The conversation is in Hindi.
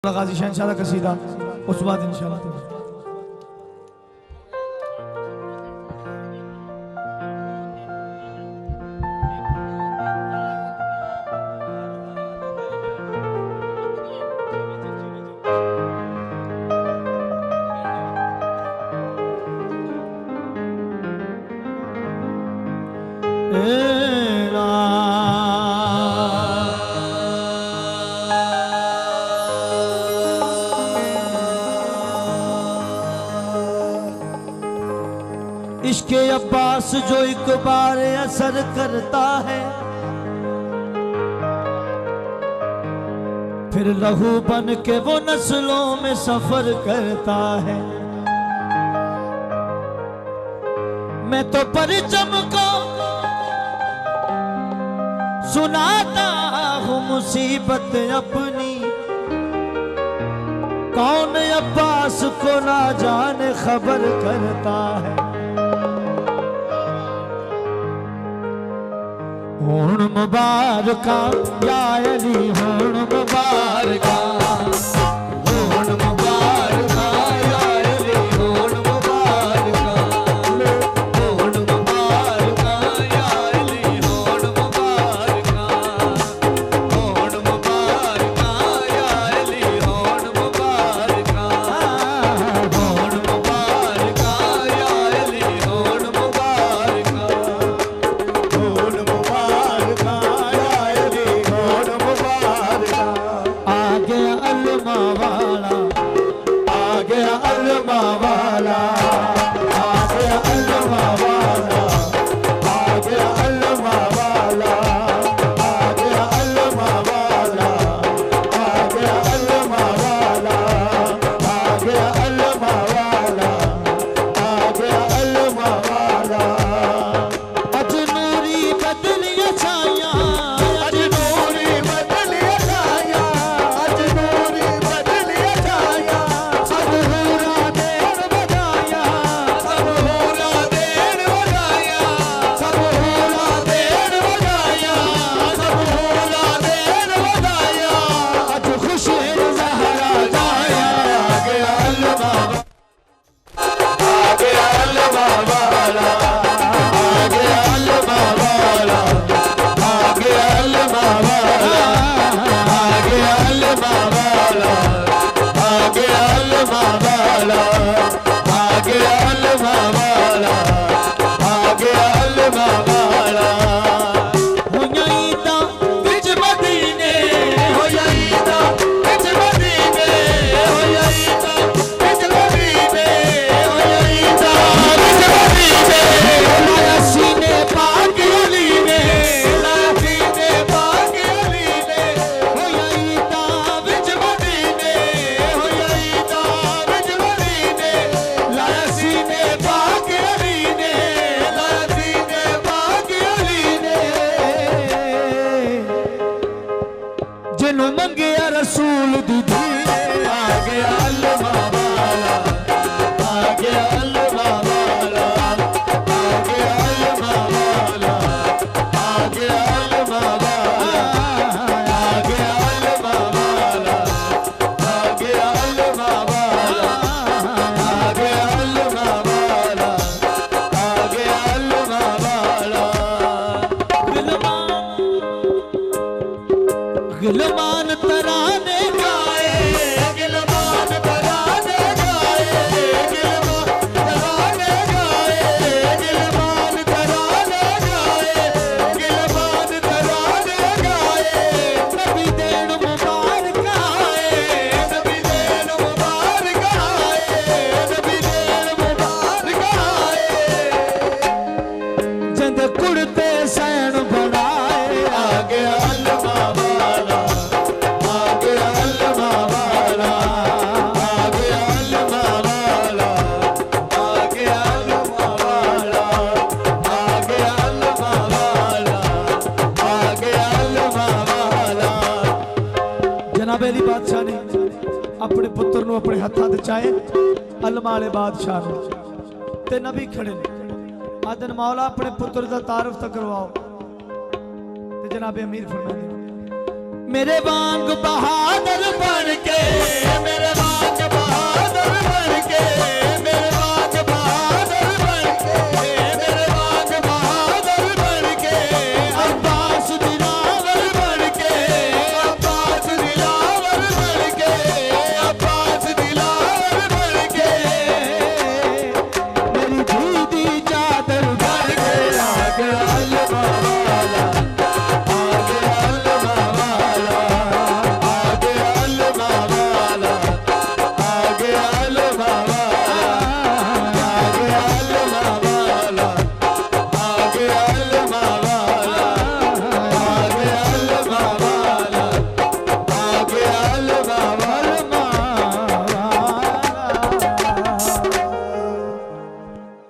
गाजी शहनशाह का कसीदा उस बाद इंशाअल्लाह। इश्क़े अब्बास जो एक बार असर करता है, फिर लहू बन के वो नस्लों में सफर करता है। मैं तो परचम को सुनाता हूँ मुसीबत अपनी, कौन अब्बास को ना जाने खबर करता है। होण मुबारका या अली होण मुबारका, होण मुबारका या अली होण मुबारका, होण मुबारका या अली होण मुबारका, होण मुबारका या अली होण मुबारका, होण मुबारका या अली होण मुबारका, होण रसूल दीदी आ गया अल्लाह वाला, आ गया अल्लाह वाला, आ गया अल्लाह वाला, आ गया अल्लाह वाला, आ गया अल्लाह वाला, आ गया अल्लाह वाला, आ गया अल्लाह वाला, आ गया अल्लाह वाला। गिलमान तराने गाए, गिलमान तराने गाए, गिलमान तराने गाए, गिलमान तराने गाए, गिलमान तराने गाए। नबी देन मुबारक आए, नबी देन मुबारक आए, नबी देन मुबारक आए। जिंद कुड़ते सैन बनाए, आ गया अल्लाह वाला, जनाबेली बादशाह ने अपने पुत्र नूं अपने हत्थां ते चाहे अलमा वाले बादशाह नूं ते नबी खड़े ने आदन मौला अपने पुत्र दा तारुफ तो करवाओ ते जनाबे अमीर फरमाते मेरे वांग बहादुर बन के